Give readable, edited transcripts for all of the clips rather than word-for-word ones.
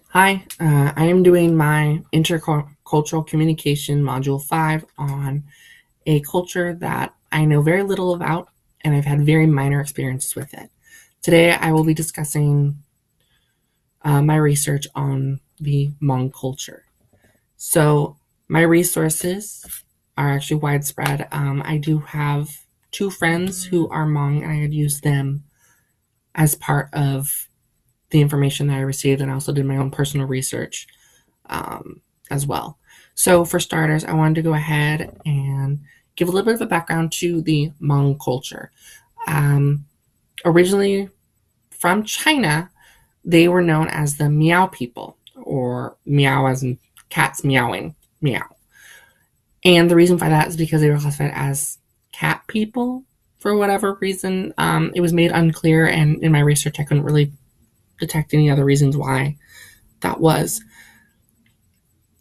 Hi, I am doing my intercultural communication module 5 on a culture that I know very little about and I've had very minor experiences with it. Today, I will be discussing my research on the Hmong culture. So, my resources are actually widespread. I do have two friends who are Hmong, and I had used them as part of the information that I received, and I also did my own personal research as well. So, for starters, I wanted to go ahead and give a little bit of a background to the Hmong culture. Um, Originally from China, they were known as the Miao people, or Miao as in cats meowing, Miao. And the reason for that is because they were classified as cat people for whatever reason. It was made unclear, and in my research, I couldn't really detect any other reasons why that was.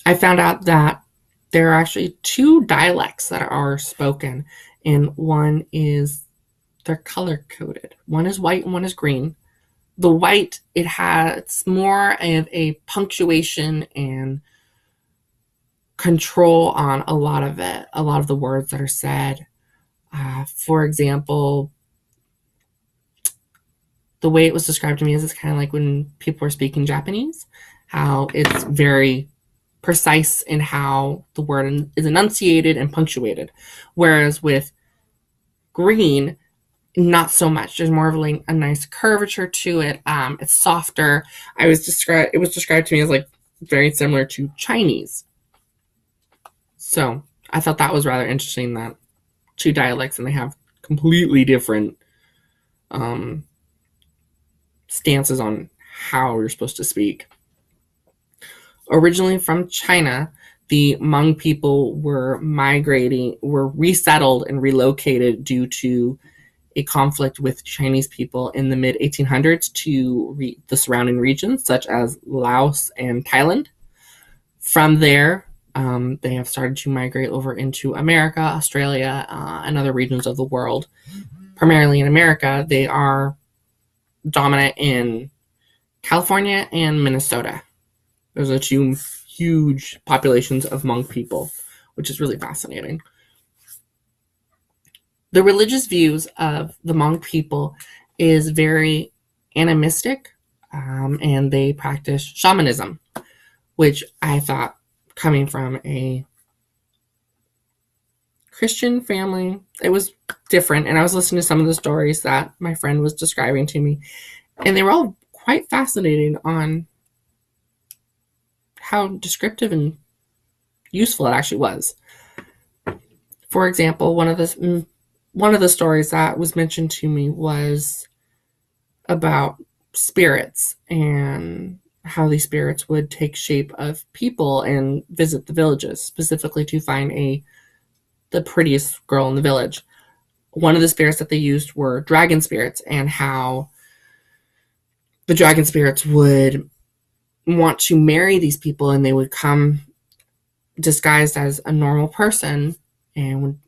I found out that there are actually two dialects that are spoken, and one is they're color coded. One is white and one is green. The white, it has more of a punctuation and control on a lot of it, a lot of the words that are said. For example, the way it was described to me is it's kind of like when people are speaking Japanese, how it's very precise in how the word is enunciated and punctuated. Whereas with green, not so much. There's more of like a nice curvature to it. It's softer. It was described to me as like very similar to Chinese. So I thought that was rather interesting that two dialects and they have completely different um, stances on how you're supposed to speak. Originally from China, the Hmong people were resettled and relocated due to a conflict with Chinese people in the mid 1800s to the surrounding regions, such as Laos and Thailand. From there, they have started to migrate over into America, Australia, and other regions of the world. Primarily in America, they are dominant in California and Minnesota. Those are two huge populations of Hmong people, which is really fascinating. The religious views of the Hmong people is very animistic, and they practice shamanism, which I thought, coming from a Christian family, it was different. And I was listening to some of the stories that my friend was describing to me, and they were all quite fascinating on how descriptive and useful it actually was. For example, one of the stories that was mentioned to me was about spirits and how these spirits would take shape of people and visit the villages, specifically to find the prettiest girl in the village. One of the spirits that they used were dragon spirits, and how the dragon spirits would want to marry these people, and they would come disguised as a normal person and would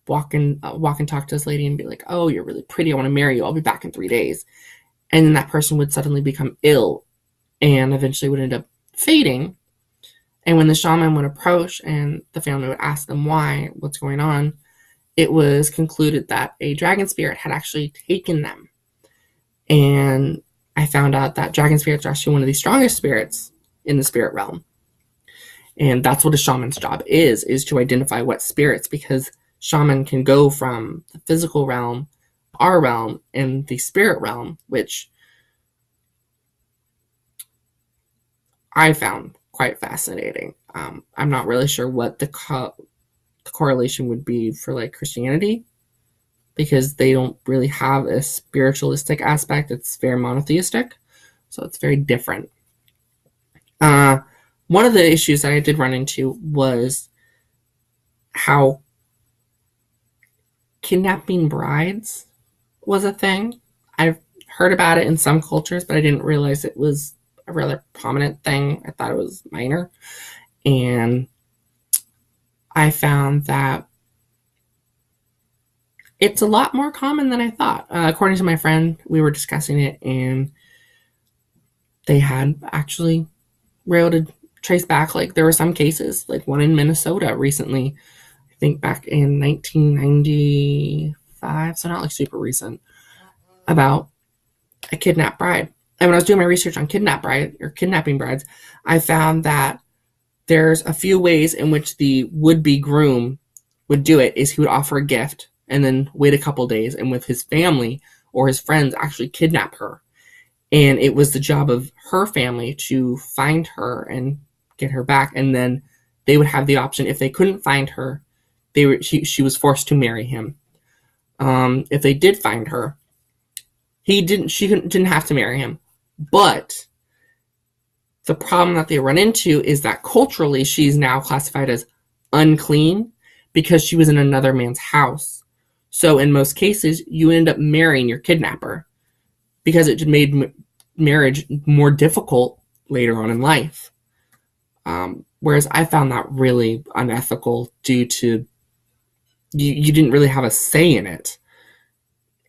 walk and talk to this lady and be like, "Oh, you're really pretty. I want to marry you. I'll be back in 3 days." And then that person would suddenly become ill and eventually would end up fading. And when the shaman would approach and the family would ask them what's going on, it was concluded that a dragon spirit had actually taken them. And I found out that dragon spirits are actually one of the strongest spirits in the spirit realm. And that's what a shaman's job is to identify what spirits, because shaman can go from the physical realm, our realm, and the spirit realm, which I found quite fascinating. I'm not really sure what the correlation would be for like Christianity, because they don't really have a spiritualistic aspect. It's very monotheistic, so it's very different. One of the issues that I did run into was how kidnapping brides was a thing. I've heard about it in some cultures, but I didn't realize it was a rather prominent thing. I thought it was minor. And I found that it's a lot more common than I thought. According to my friend, we were discussing it, and they had actually were able to trace back, like there were some cases, like one in Minnesota recently, I think back in 1995, so not like super recent, about a kidnapped bride. And when I was doing my research on kidnapping brides, I found that there's a few ways in which the would-be groom would do it. Is he would offer a gift and then wait a couple days, and with his family or his friends actually kidnap her. And it was the job of her family to find her and get her back. And then they would have the option, if they couldn't find her, she was forced to marry him. If they did find her, she didn't have to marry him. But the problem that they run into is that culturally she's now classified as unclean because she was in another man's house. So in most cases, you end up marrying your kidnapper because it made marriage more difficult later on in life. Whereas I found that really unethical due to you didn't really have a say in it.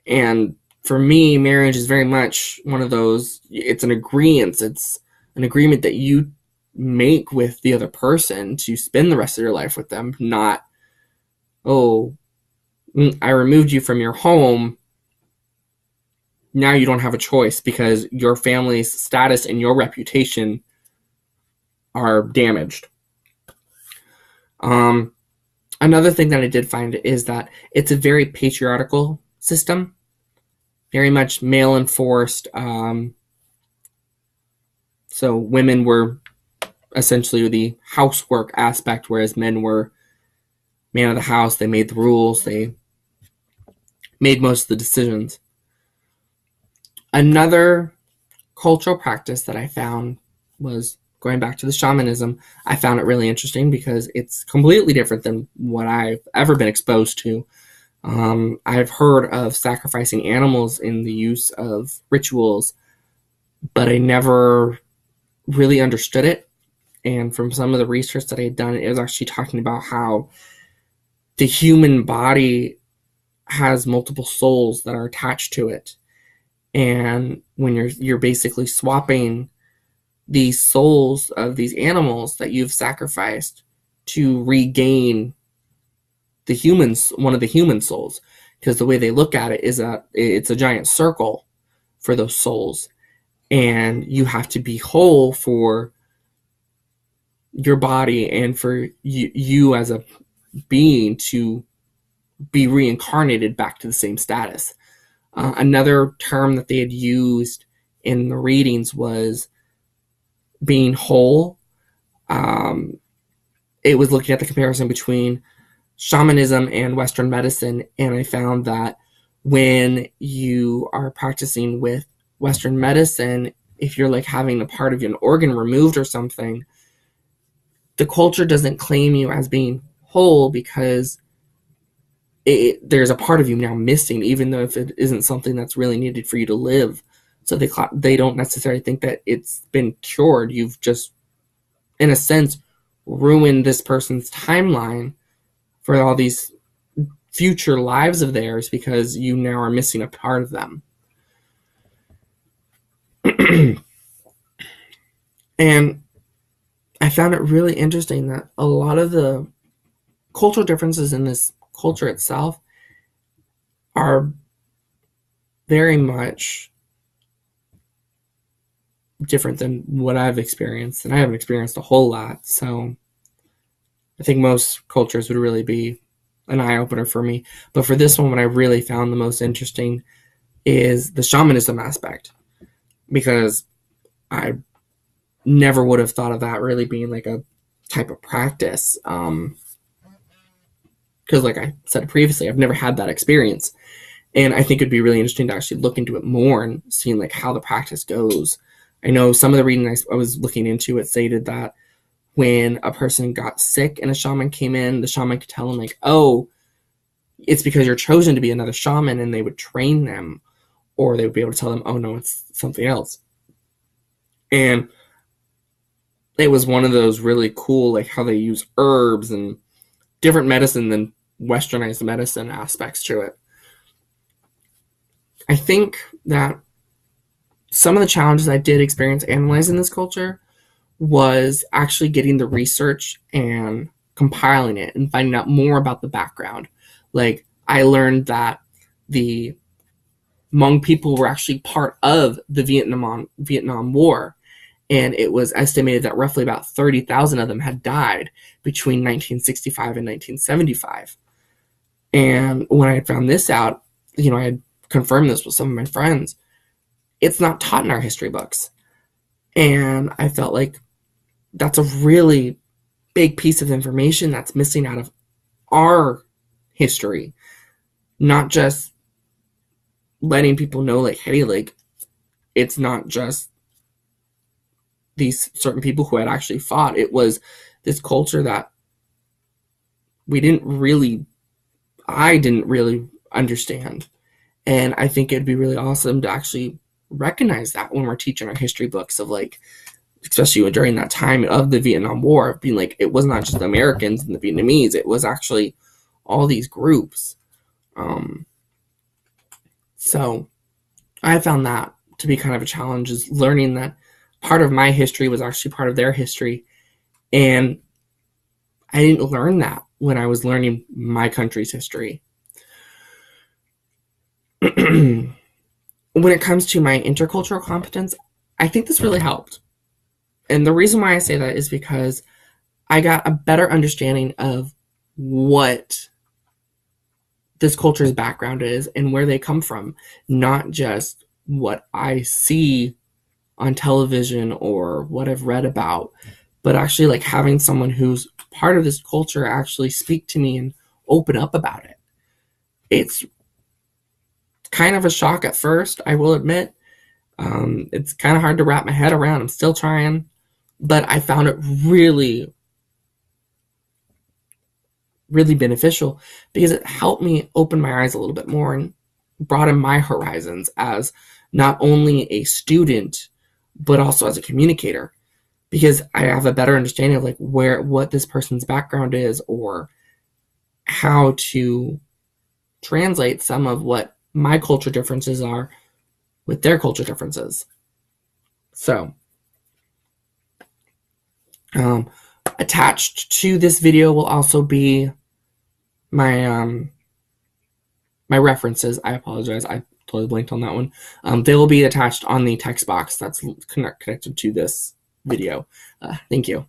And for me, marriage is very much one of those, it's an agreement. It's an agreement that you make with the other person to spend the rest of your life with them, not, oh, I removed you from your home, now you don't have a choice because your family's status and your reputation are damaged. Another thing that I did find is that it's a very patriarchal system, very much male enforced. So women were essentially the housework aspect, whereas men were man of the house. They made the rules. They made most of the decisions. Another cultural practice that I found was going back to the shamanism. I found it really interesting because it's completely different than what I've ever been exposed to. I've heard of sacrificing animals in the use of rituals, but I never really understood it. And from some of the research that I had done, it was actually talking about how the human body has multiple souls that are attached to it. And when you're basically swapping these souls of these animals that you've sacrificed to regain the humans, one of the human souls, because the way they look at it is that it's a giant circle for those souls, and you have to be whole for your body and for you as a being to be reincarnated back to the same status. Another term that they had used in the readings was being whole. It was looking at the comparison between shamanism and Western medicine, and I found that when you are practicing with Western medicine, if you're like having a part of an organ removed or something, the culture doesn't claim you as being whole because there's a part of you now missing, even though if it isn't something that's really needed for you to live. So they don't necessarily think that it's been cured. You've just, in a sense, ruined this person's timeline for all these future lives of theirs because you now are missing a part of them. And I found it really interesting that a lot of the cultural differences in this culture itself are very much different than what I've experienced, and I haven't experienced a whole lot, so I think most cultures would really be an eye-opener for me. But for this one, what I really found the most interesting is the shamanism aspect, because I never would have thought of that really being like a type of practice, because like I said previously, I've never had that experience, and I think it'd be really interesting to actually look into it more and seeing like how the practice goes. I know some of the reading I was looking into, it stated that when a person got sick and a shaman came in, the shaman could tell them like, oh, it's because you're chosen to be another shaman, and they would train them, or they would be able to tell them, oh no, it's something else. And it was one of those really cool, like how they use herbs and different medicine than westernized medicine aspects to it. I think that some of the challenges I did experience analyzing this culture was actually getting the research and compiling it and finding out more about the background. Like, I learned that the Hmong people were actually part of the Vietnam War, and it was estimated that roughly about 30,000 of them had died between 1965 and 1975. And when I had found this out, I had confirmed this with some of my friends. It's not taught in our history books. And I felt like that's a really big piece of information that's missing out of our history. Not just letting people know, like, hey, like, it's not just these certain people who had actually fought. It was this culture that I didn't really understand. And I think it'd be really awesome to actually recognize that when we're teaching our history books of, like, especially during that time of the Vietnam War, being like, it was not just the Americans and the Vietnamese, it was actually all these groups. So I found that to be kind of a challenge, is learning that part of my history was actually part of their history. And I didn't learn that when I was learning my country's history. When it comes to my intercultural competence, I think this really helped. And the reason why I say that is because I got a better understanding of what this culture's background is and where they come from, not just what I see on television or what I've read about, but actually, like, having someone who's part of this culture actually speak to me and open up about it. It's kind of a shock at first, I will admit. It's kind of hard to wrap my head around. I'm still trying, but I found it really, really beneficial because it helped me open my eyes a little bit more and broaden my horizons as not only a student, but also as a communicator, because I have a better understanding of, like, what this person's background is, or how to translate some of what my culture differences are with their culture differences. So, attached to this video will also be my my references. I apologize, I totally blanked on that one. They will be attached on the text box that's connected to this video. Thank you.